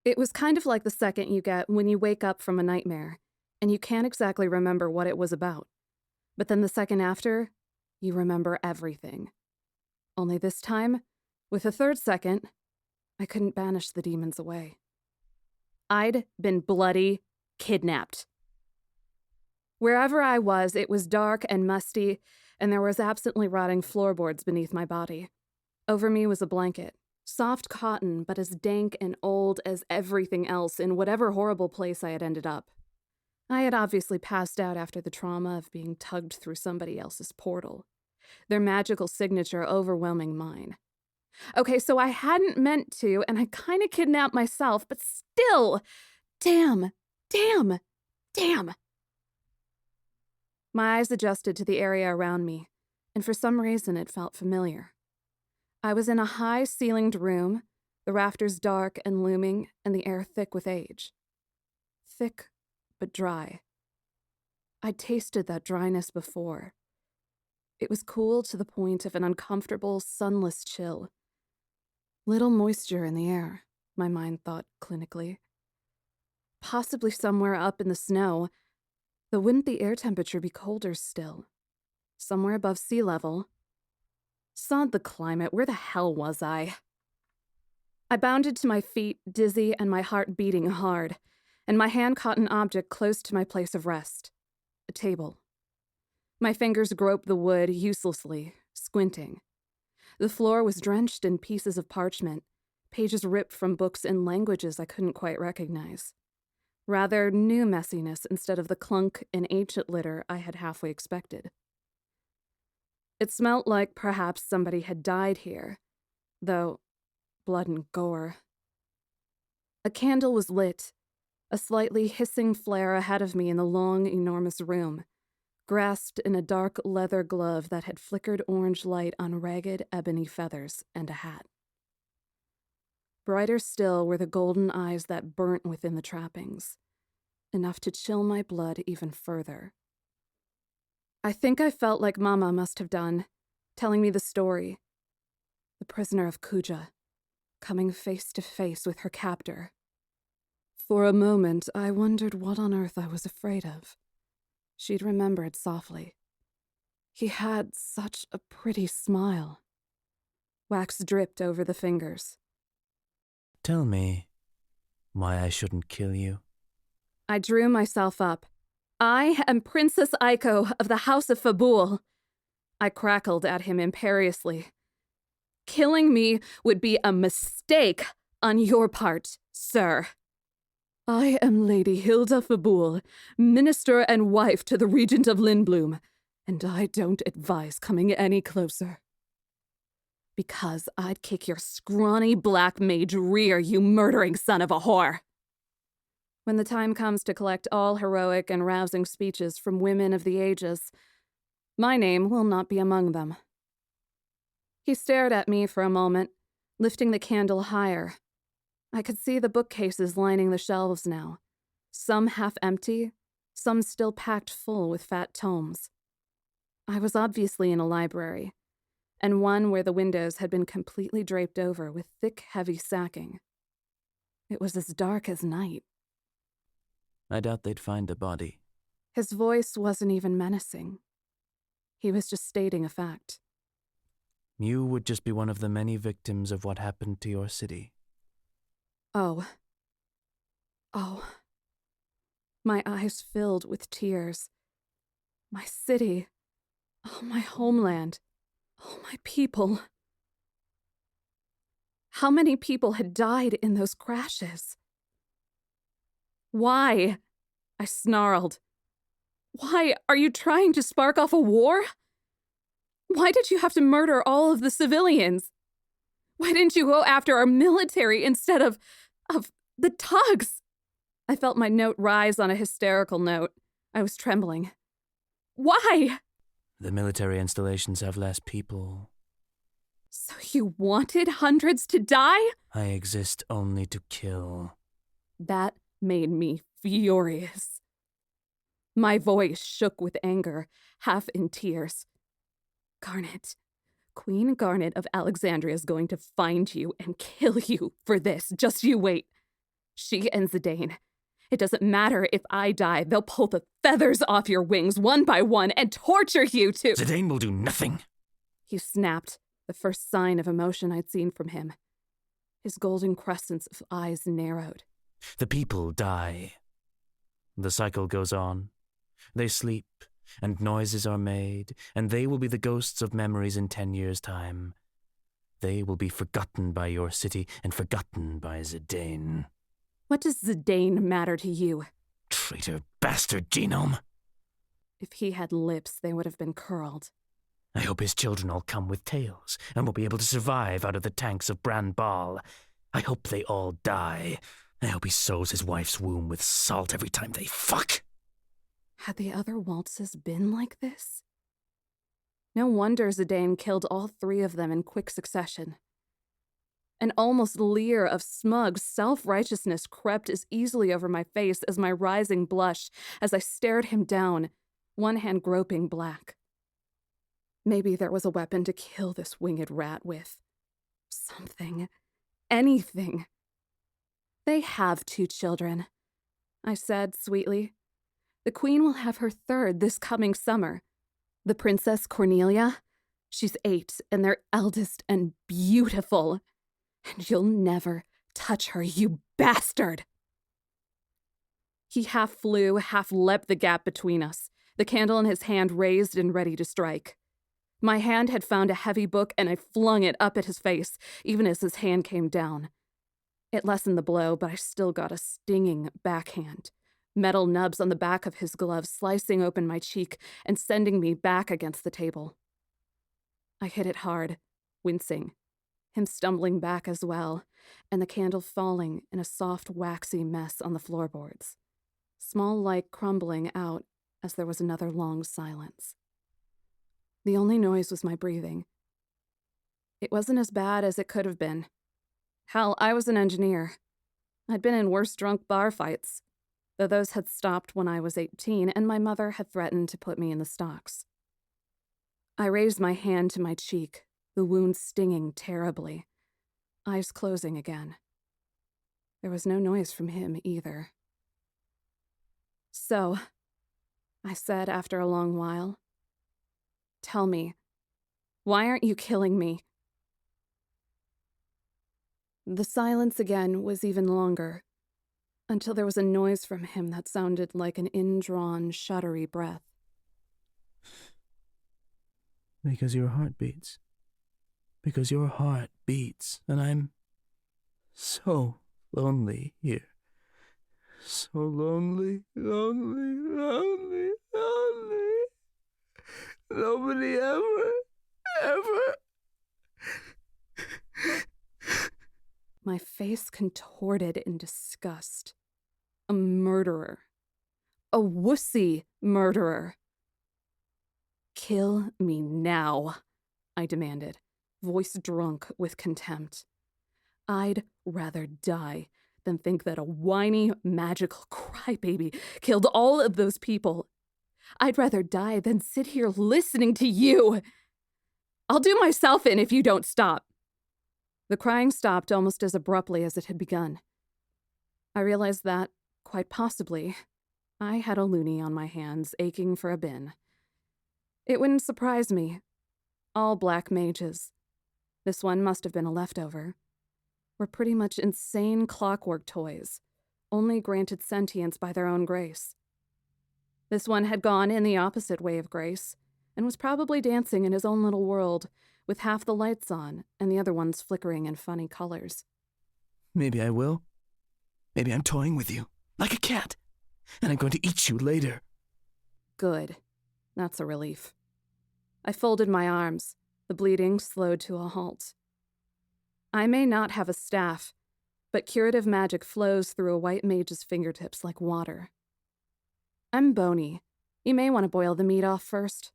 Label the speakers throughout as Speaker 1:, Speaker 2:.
Speaker 1: It was kind of like the second you get when you wake up from a nightmare, and you can't exactly remember what it was about. But then the second after, you remember everything. Only this time, with a third second, I couldn't banish the demons away. I'd been bloody kidnapped. Wherever I was, it was dark and musty, and there was absently rotting floorboards beneath my body. Over me was a blanket, soft cotton, but as dank and old as everything else in whatever horrible place I had ended up. I had obviously passed out after the trauma of being tugged through somebody else's portal, their magical signature overwhelming mine. Okay, so I hadn't meant to, and I kind of kidnapped myself, but still, damn. My eyes adjusted to the area around me, and for some reason it felt familiar. I was in a high-ceilinged room, the rafters dark and looming, and the air thick with age. Thick, but dry. I'd tasted that dryness before. It was cool to the point of an uncomfortable, sunless chill. Little moisture in the air, my mind thought clinically. Possibly somewhere up in the snow, though wouldn't the air temperature be colder still? Somewhere above sea level. Sod the climate, where the hell was I? I bounded to my feet, dizzy and my heart beating hard, and my hand caught an object close to my place of rest. A table. My fingers groped the wood uselessly, squinting. The floor was drenched in pieces of parchment, pages ripped from books in languages I couldn't quite recognize. Rather new messiness instead of the clunk and ancient litter I had halfway expected. It smelt like perhaps somebody had died here, though blood and gore. A candle was lit, a slightly hissing flare ahead of me in the long, enormous room, grasped in a dark leather glove that had flickered orange light on ragged ebony feathers and a hat. Brighter still were the golden eyes that burnt within the trappings, enough to chill my blood even further. I think I felt like Mama must have done, telling me the story. The prisoner of Kuja, coming face to face with her captor. For a moment, I wondered what on earth I was afraid of. She'd remembered softly. He had such a pretty smile. Wax dripped over the fingers.
Speaker 2: Tell me why I shouldn't kill you.
Speaker 1: I drew myself up. I am Princess Aiko of the House of Fabul. I crackled at him imperiously. Killing me would be a mistake on your part, sir. I am Lady Hilda Fabul, minister and wife to the Regent of Lindblum, and I don't advise coming any closer. Because I'd kick your scrawny black mage rear, you murdering son of a whore. When the time comes to collect all heroic and rousing speeches from women of the ages, my name will not be among them. He stared at me for a moment, lifting the candle higher. I could see the bookcases lining the shelves now, some half empty, some still packed full with fat tomes. I was obviously in a library, and one where the windows had been completely draped over with thick, heavy sacking. It was as dark as night.
Speaker 2: I doubt they'd find the body.
Speaker 1: His voice wasn't even menacing. He was just stating a fact.
Speaker 2: You would just be one of the many victims of what happened to your city.
Speaker 1: Oh. My eyes filled with tears. My city. Oh, my homeland. Oh, my people. How many people had died in those crashes? Why? I snarled. Why are you trying to spark off a war? Why did you have to murder all of the civilians? Why didn't you go after our military instead of the tugs? I felt my note rise on a hysterical note. I was trembling. Why?
Speaker 2: The military installations have less people.
Speaker 1: So you wanted hundreds to die?
Speaker 2: I exist only to kill.
Speaker 1: That made me furious. My voice shook with anger, half in tears. Garnet, Queen Garnet of Alexandria is going to find you and kill you for this. Just you wait. She and Zidane. It doesn't matter if I die, they'll pull the feathers off your wings one by one and torture you to—
Speaker 2: Zidane will do nothing.
Speaker 1: He snapped, the first sign of emotion I'd seen from him. His golden crescents of eyes narrowed.
Speaker 2: The people die. The cycle goes on. They sleep, and noises are made, and they will be the ghosts of memories in 10 years' time. They will be forgotten by your city and forgotten by Zidane.
Speaker 1: What does Zidane matter to you?
Speaker 2: Traitor bastard genome.
Speaker 1: If he had lips, they would have been curled.
Speaker 2: I hope his children all come with tails and will be able to survive out of the tanks of Bran Bal. I hope they all die. I hope he sows his wife's womb with salt every time they fuck.
Speaker 1: Had the other waltzes been like this? No wonder Zidane killed all 3 of them in quick succession. An almost leer of smug self-righteousness crept as easily over my face as my rising blush as I stared him down, one hand groping black. Maybe there was a weapon to kill this winged rat with. Something. Anything. They have 2 children, I said sweetly. The queen will have her 3rd this coming summer. The Princess Cornelia, she's 8, and they're eldest and beautiful. And you'll never touch her, you bastard! He half flew, half leapt the gap between us, the candle in his hand raised and ready to strike. My hand had found a heavy book, and I flung it up at his face, even as his hand came down. It lessened the blow, but I still got a stinging backhand. Metal nubs on the back of his glove slicing open my cheek and sending me back against the table. I hit it hard, wincing, him stumbling back as well, and the candle falling in a soft, waxy mess on the floorboards, small light crumbling out as there was another long silence. The only noise was my breathing. It wasn't as bad as it could have been. Hell, I was an engineer. I'd been in worse drunk bar fights, though those had stopped when I was 18 and my mother had threatened to put me in the stocks. I raised my hand to my cheek, the wound stinging terribly, eyes closing again. There was no noise from him either. So, I said after a long while, tell me, why aren't you killing me? The silence again was even longer, until there was a noise from him that sounded like an indrawn, shuddery breath.
Speaker 2: Because your heart beats. Because your heart beats, and I'm so lonely here. So lonely, lonely, lonely, lonely. Nobody ever.
Speaker 1: My face contorted in disgust. A murderer. A wussy murderer. Kill me now, I demanded, voice drunk with contempt. I'd rather die than think that a whiny, magical crybaby killed all of those people. I'd rather die than sit here listening to you. I'll do myself in if you don't stop. The crying stopped almost as abruptly as it had begun. I realized that, quite possibly, I had a loony on my hands aching for a bin. It wouldn't surprise me. All black mages, this one must have been a leftover, were pretty much insane clockwork toys, only granted sentience by their own grace. This one had gone in the opposite way of grace, and was probably dancing in his own little world, with half the lights on and the other ones flickering in funny colors.
Speaker 2: Maybe I will. Maybe I'm toying with you, like a cat, and I'm going to eat you later.
Speaker 1: Good. That's a relief. I folded my arms, the bleeding slowed to a halt. I may not have a staff, but curative magic flows through a white mage's fingertips like water. I'm bony. You may want to boil the meat off first.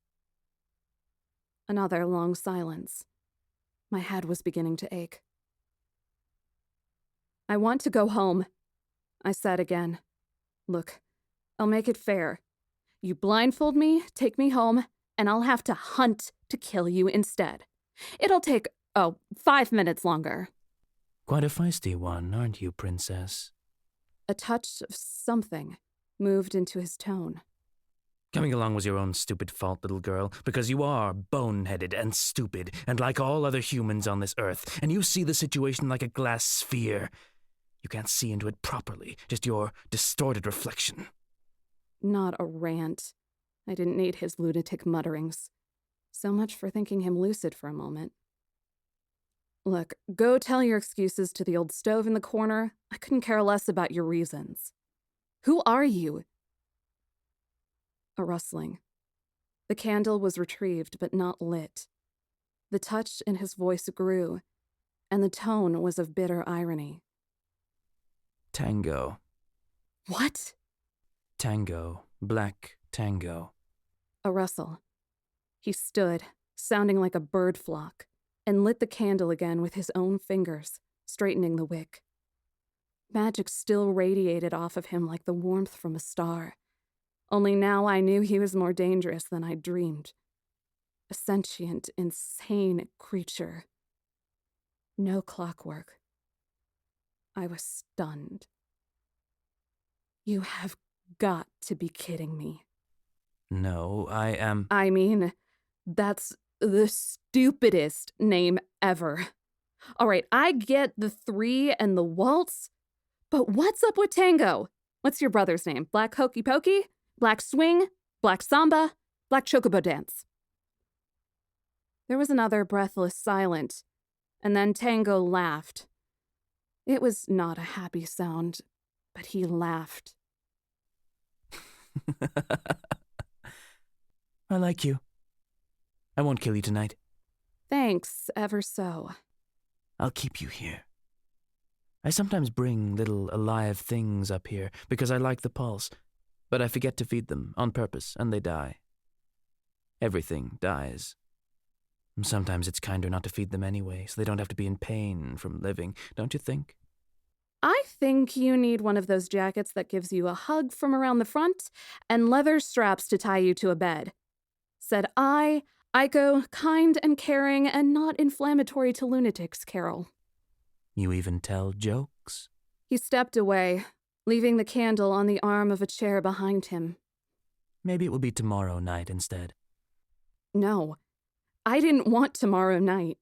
Speaker 1: Another long silence. My head was beginning to ache. I want to go home, I said again. Look, I'll make it fair. You blindfold me, take me home, and I'll have to hunt to kill you instead. It'll take, 5 minutes longer.
Speaker 2: Quite a feisty one, aren't you, princess?
Speaker 1: A touch of something moved into his tone.
Speaker 2: Coming along was your own stupid fault, little girl, because you are boneheaded and stupid, and like all other humans on this earth, and you see the situation like a glass sphere. You can't see into it properly, just your distorted reflection.
Speaker 1: Not a rant. I didn't need his lunatic mutterings. So much for thinking him lucid for a moment. Look, go tell your excuses to the old stove in the corner. I couldn't care less about your reasons. Who are you? A rustling. The candle was retrieved but not lit. The touch in his voice grew, and the tone was of bitter irony.
Speaker 2: Tango.
Speaker 1: What?
Speaker 2: Tango. Black Tango.
Speaker 1: A rustle. He stood, sounding like a bird flock, and lit the candle again with his own fingers, straightening the wick. Magic still radiated off of him like the warmth from a star. Only now I knew he was more dangerous than I'd dreamed. A sentient, insane creature. No clockwork. I was stunned. You have got to be kidding me.
Speaker 2: No, I am...
Speaker 1: I mean, that's the stupidest name ever. All right, I get the 3 and the waltz, but what's up with Tango? What's your brother's name? Black Hokey Pokey? Black Swing? Black Samba? Black Chocobo Dance? There was another breathless silence, and then Tango laughed. It was not a happy sound, but he laughed.
Speaker 2: I like you. I won't kill you tonight.
Speaker 1: Thanks, ever so.
Speaker 2: I'll keep you here. I sometimes bring little alive things up here because I like the pulse, but I forget to feed them on purpose and they die. Everything dies. Sometimes it's kinder not to feed them anyway, so they don't have to be in pain from living, don't you think?
Speaker 1: I think you need one of those jackets that gives you a hug from around the front and leather straps to tie you to a bed. Said I, Iko, kind and caring and not inflammatory to lunatics, Carol.
Speaker 2: You even tell jokes?
Speaker 1: He stepped away, leaving the candle on the arm of a chair behind him.
Speaker 2: Maybe it will be tomorrow night instead.
Speaker 1: No, I didn't want tomorrow night.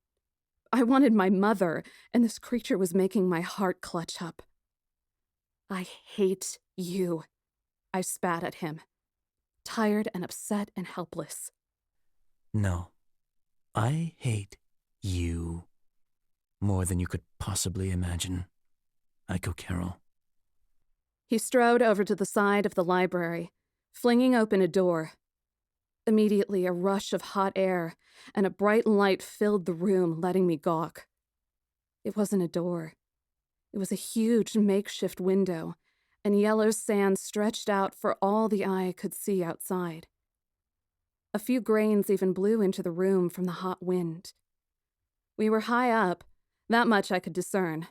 Speaker 1: I wanted my mother, and this creature was making my heart clutch up. I hate you, I spat at him, tired and upset and helpless.
Speaker 2: No, I hate you more than you could possibly imagine. Iko Carol.
Speaker 1: He strode over to the side of the library, flinging open a door. Immediately, a rush of hot air and a bright light filled the room, letting me gawk. It wasn't a door. It was a huge makeshift window, and yellow sand stretched out for all the eye could see outside. A few grains even blew into the room from the hot wind. We were high up, that much I could discern.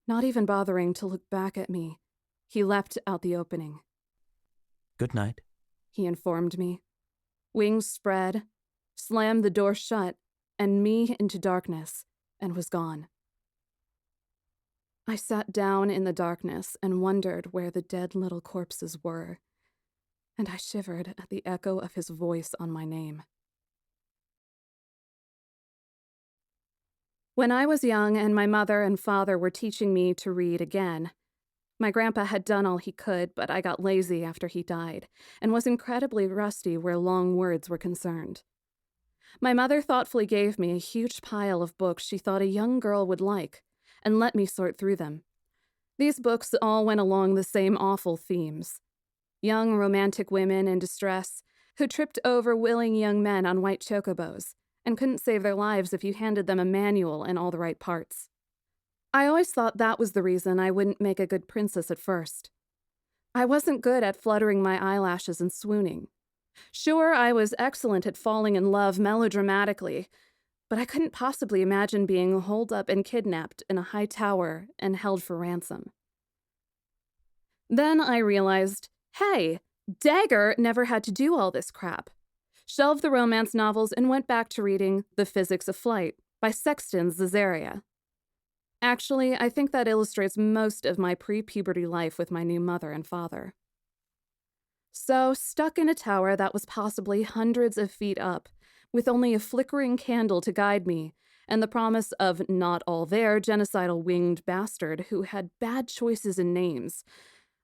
Speaker 1: Not even bothering to look back at me, he leapt out the opening.
Speaker 2: Good night,
Speaker 1: he informed me. Wings spread, slammed the door shut, and me into darkness, and was gone. I sat down in the darkness and wondered where the dead little corpses were, and I shivered at the echo of his voice on my name. When I was young and my mother and father were teaching me to read again, my grandpa had done all he could, but I got lazy after he died, and was incredibly rusty where long words were concerned. My mother thoughtfully gave me a huge pile of books she thought a young girl would like, and let me sort through them. These books all went along the same awful themes. Young romantic women in distress, who tripped over willing young men on white chocobos, and couldn't save their lives if you handed them a manual and all the right parts. I always thought that was the reason I wouldn't make a good princess at first. I wasn't good at fluttering my eyelashes and swooning. Sure, I was excellent at falling in love melodramatically, but I couldn't possibly imagine being holed up and kidnapped in a high tower and held for ransom. Then I realized, hey, Dagger never had to do all this crap. Shelved the romance novels and went back to reading The Physics of Flight by Sexton Zazaria. Actually, I think that illustrates most of my pre-puberty life with my new mother and father. So, stuck in a tower that was possibly hundreds of feet up, with only a flickering candle to guide me, and the promise of not all there genocidal winged bastard who had bad choices in names,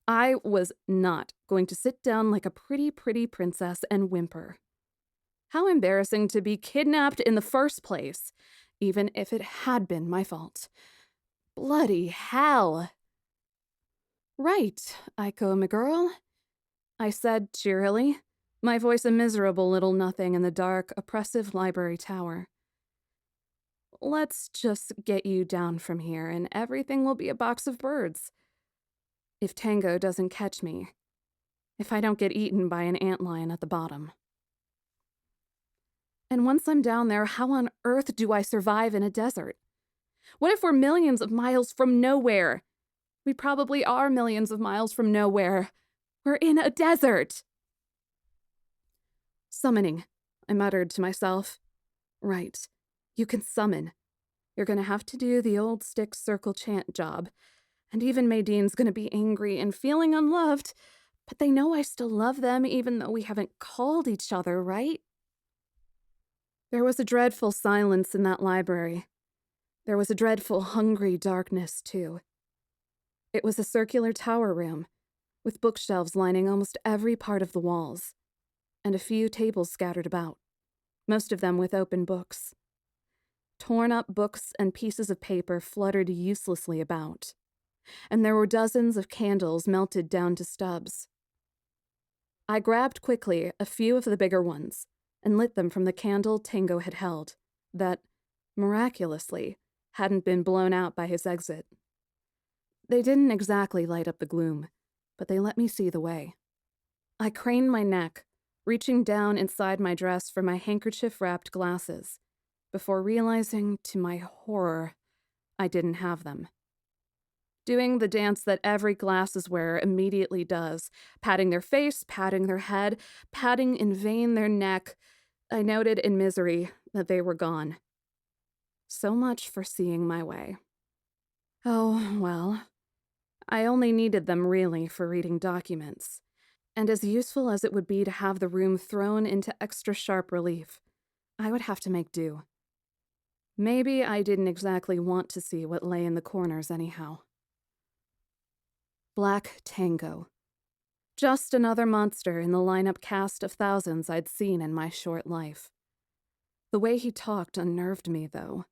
Speaker 1: I was not going to sit down like a pretty princess and whimper. How embarrassing to be kidnapped in the first place, even if it had been my fault. Bloody hell. Right, Aiko, my girl, I said cheerily, my voice a miserable little nothing in the dark, oppressive library tower. Let's just get you down from here and everything will be a box of birds. If Tango doesn't catch me. If I don't get eaten by an antlion at the bottom. And once I'm down there, how on earth do I survive in a desert? What if we're millions of miles from nowhere? We probably are millions of miles from nowhere. We're in a desert. Summoning, I muttered to myself. Right, you can summon. You're gonna have to do the old stick circle chant job. And even Madine's gonna be angry and feeling unloved, but they know I still love them even though we haven't called each other, right? There was a dreadful silence in that library. There was a dreadful, hungry darkness, too. It was a circular tower room, with bookshelves lining almost every part of the walls, and a few tables scattered about, most of them with open books. Torn up books and pieces of paper fluttered uselessly about, and there were dozens of candles melted down to stubs. I grabbed quickly a few of the bigger ones and lit them from the candle Tango had held, that, miraculously, hadn't been blown out by his exit. They didn't exactly light up the gloom, but they let me see the way. I craned my neck, reaching down inside my dress for my handkerchief-wrapped glasses, before realizing, to my horror, I didn't have them. Doing the dance that every glasses wearer immediately does, patting their face, patting their head, patting in vain their neck, I noted in misery that they were gone. So much for seeing my way. Oh, well, I only needed them really for reading documents, and as useful as it would be to have the room thrown into extra sharp relief, I would have to make do. Maybe I didn't exactly want to see what lay in the corners anyhow. Black Tango. Just another monster in the lineup cast of thousands I'd seen in my short life. The way he talked unnerved me, though.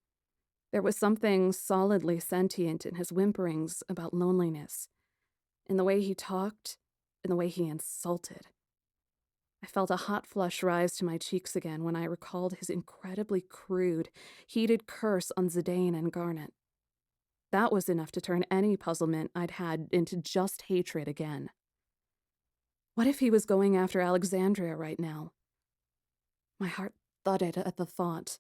Speaker 1: There was something solidly sentient in his whimperings about loneliness, in the way he talked, in the way he insulted. I felt a hot flush rise to my cheeks again when I recalled his incredibly crude, heated curse on Zidane and Garnet. That was enough to turn any puzzlement I'd had into just hatred again. What if he was going after Alexandria right now? My heart thudded at the thought.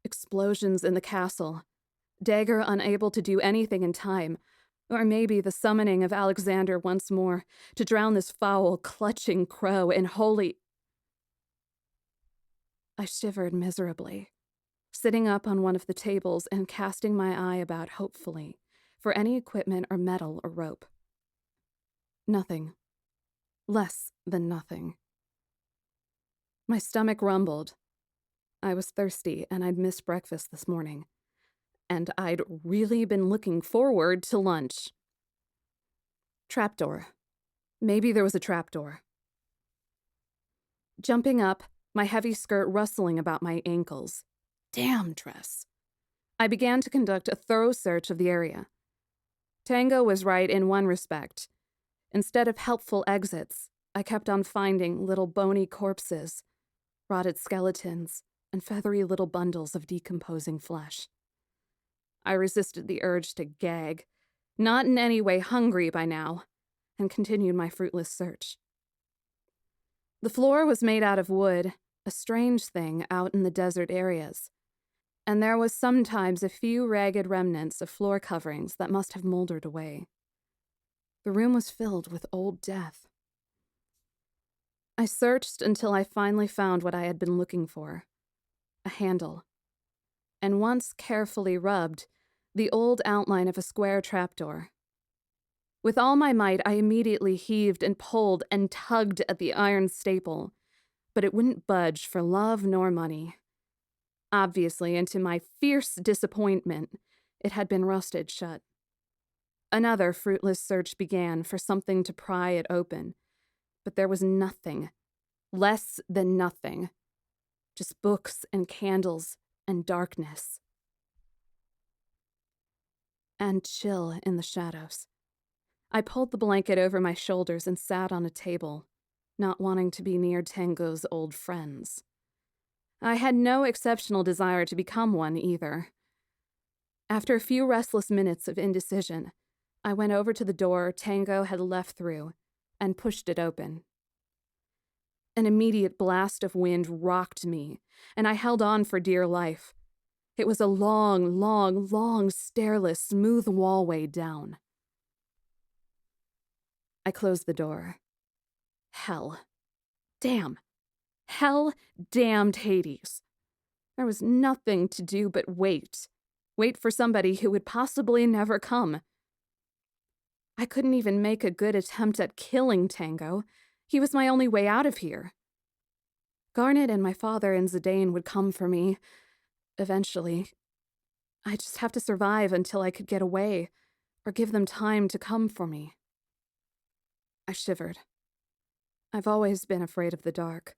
Speaker 1: Explosions in the castle. Dagger unable to do anything in time. Or maybe the summoning of Alexander once more to drown this foul, clutching crow in holy... I shivered miserably, sitting up on one of the tables and casting my eye about hopefully for any equipment or metal or rope. Nothing. Less than nothing. My stomach rumbled. I was thirsty and I'd missed breakfast this morning. And I'd really been looking forward to lunch. Trapdoor. Maybe there was a trapdoor. Jumping up, my heavy skirt rustling about my ankles. Damn dress. I began to conduct a thorough search of the area. Tango was right in one respect. Instead of helpful exits, I kept on finding little bony corpses, rotted skeletons, and feathery little bundles of decomposing flesh. I resisted the urge to gag, not in any way hungry by now, and continued my fruitless search. The floor was made out of wood, a strange thing out in the desert areas, and there was sometimes a few ragged remnants of floor coverings that must have moldered away. The room was filled with old death. I searched until I finally found what I had been looking for, a handle. And once carefully rubbed, the old outline of a square trapdoor. With all my might, I immediately heaved and pulled and tugged at the iron staple, but it wouldn't budge for love nor money. Obviously, and to my fierce disappointment, it had been rusted shut. Another fruitless search began for something to pry it open, but there was nothing, less than nothing, just books and candles and darkness. And chill in the shadows. I pulled the blanket over my shoulders and sat on a table, not wanting to be near Tango's old friends. I had no exceptional desire to become one either. After a few restless minutes of indecision, I went over to the door Tango had left through and pushed it open. An immediate blast of wind rocked me, and I held on for dear life. It was a long, long, long, stairless, smooth wallway down. I closed the door. Hell. Damn. Hell damned Hades. There was nothing to do but wait. Wait for somebody who would possibly never come. I couldn't even make a good attempt at killing Tango. He was my only way out of here. Garnet and my father and Zidane would come for me. Eventually. I'd just have to survive until I could get away, or give them time to come for me. I shivered. I've always been afraid of the dark.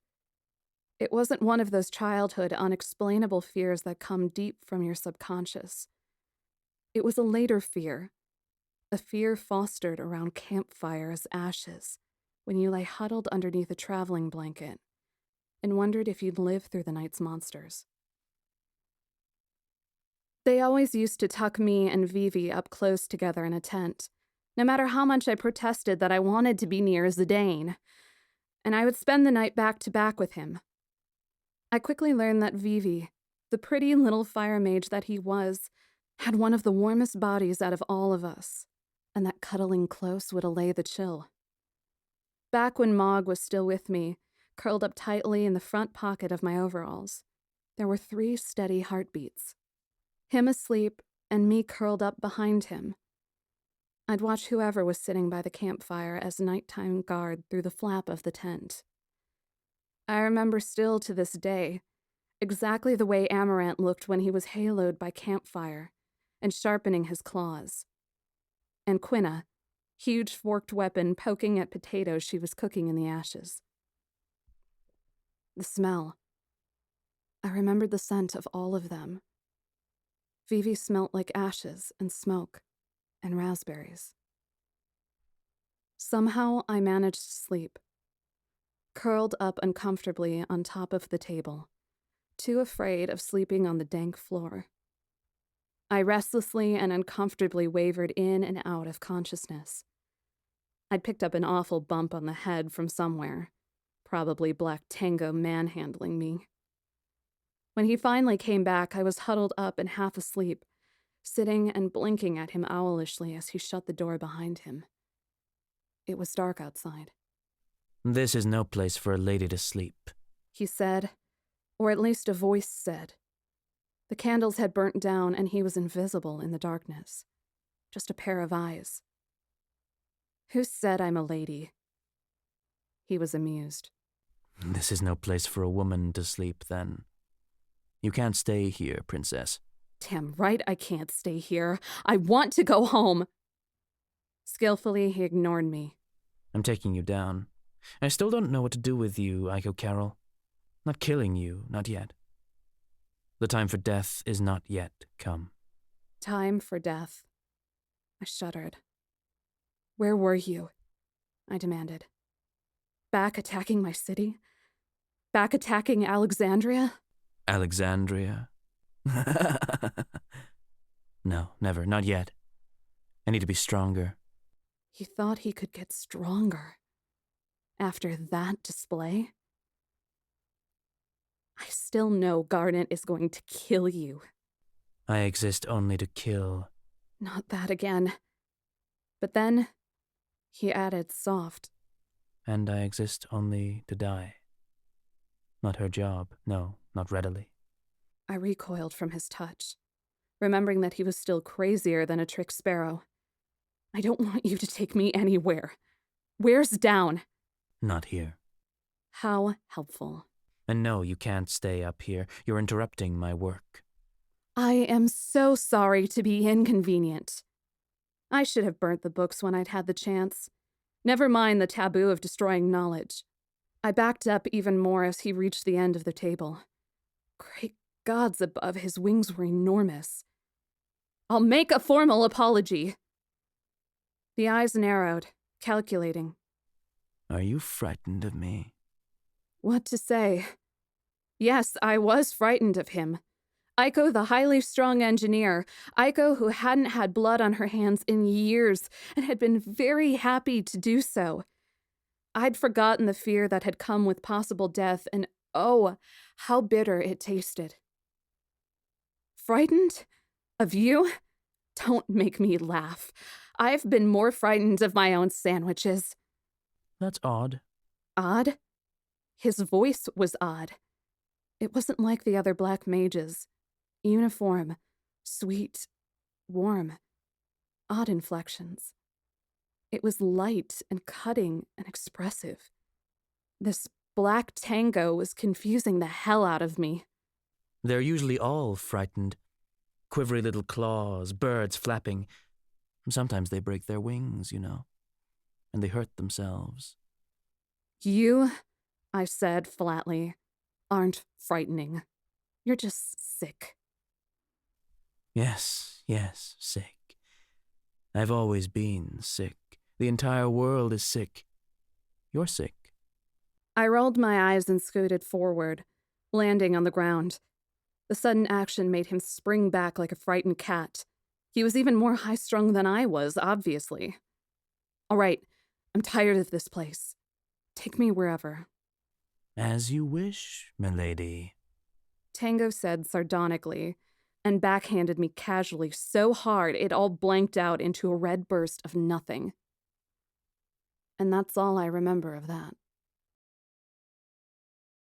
Speaker 1: It wasn't one of those childhood, unexplainable fears that come deep from your subconscious. It was a later fear, a fear fostered around campfires' ashes, when you lay huddled underneath a traveling blanket and wondered if you'd live through the night's monsters. They always used to tuck me and Vivi up close together in a tent, no matter how much I protested that I wanted to be near Zidane, and I would spend the night back to back with him. I quickly learned that Vivi, the pretty little fire mage that he was, had one of the warmest bodies out of all of us, and that cuddling close would allay the chill. Back when Mog was still with me, curled up tightly in the front pocket of my overalls, there were 3 steady heartbeats. Him asleep, and me curled up behind him. I'd watch whoever was sitting by the campfire as nighttime guard through the flap of the tent. I remember still to this day exactly the way Amaranth looked when he was haloed by campfire and sharpening his claws. And Quina, huge forked weapon poking at potatoes she was cooking in the ashes. The smell. I remembered the scent of all of them. Vivi smelt like ashes and smoke and raspberries. Somehow I managed to sleep, curled up uncomfortably on top of the table, too afraid of sleeping on the dank floor. I restlessly and uncomfortably wavered in and out of consciousness. I'd picked up an awful bump on the head from somewhere, probably Black Tango manhandling me. When he finally came back, I was huddled up and half asleep, sitting and blinking at him owlishly as he shut the door behind him. It was dark outside.
Speaker 2: "This is no place for a lady to sleep,"
Speaker 1: he said, or at least a voice said. The candles had burnt down and he was invisible in the darkness. Just a pair of eyes. Who said I'm a lady? He was amused.
Speaker 2: "This is no place for a woman to sleep, then. You can't stay here, princess."
Speaker 1: Damn right I can't stay here. I want to go home. Skillfully, he ignored me.
Speaker 2: "I'm taking you down. I still don't know what to do with you, Aiko Carol. Not killing you, not yet. The time for death is not yet come."
Speaker 1: Time for death. I shuddered. Where were you? I demanded. Back attacking my city? Back attacking Alexandria?
Speaker 2: Alexandria? No, never, not yet. I need to be stronger.
Speaker 1: He thought he could get stronger. After that display? I still know Garnet is going to kill you.
Speaker 2: I exist only to kill.
Speaker 1: Not that again. But then, he added soft.
Speaker 2: And I exist only to die. Not her job, no, not readily.
Speaker 1: I recoiled from his touch, remembering that he was still crazier than a trick sparrow. I don't want you to take me anywhere. Where's down?
Speaker 2: Not here.
Speaker 1: How helpful.
Speaker 2: And no, you can't stay up here. You're interrupting my work.
Speaker 1: I am so sorry to be inconvenient. I should have burnt the books when I'd had the chance. Never mind the taboo of destroying knowledge. I backed up even more as he reached the end of the table. Great gods above, his wings were enormous. I'll make a formal apology. The eyes narrowed, calculating.
Speaker 2: Are you frightened of me?
Speaker 1: What to say? Yes, I was frightened of him. Aiko, the highly strung engineer. Aiko, who hadn't had blood on her hands in years and had been very happy to do so. I'd forgotten the fear that had come with possible death, and oh, how bitter it tasted. Frightened? Of you? Don't make me laugh. I've been more frightened of my own sandwiches.
Speaker 2: That's odd.
Speaker 1: Odd? His voice was odd. It wasn't like the other black mages. Uniform, sweet, warm, odd inflections. It was light and cutting and expressive. This black Tango was confusing the hell out of me.
Speaker 2: They're usually all frightened. Quivery little claws, birds flapping. Sometimes they break their wings, you know, and they hurt themselves.
Speaker 1: You, I said flatly, aren't frightening. You're just sick.
Speaker 2: Yes, sick. I've always been sick. The entire world is sick. You're sick.
Speaker 1: I rolled my eyes and scooted forward, landing on the ground. The sudden action made him spring back like a frightened cat. He was even more high-strung than I was, obviously. All right, I'm tired of this place. Take me wherever.
Speaker 2: As you wish, milady.
Speaker 1: Tango said sardonically, and backhanded me casually so hard it all blanked out into a red burst of nothing. And that's all I remember of that.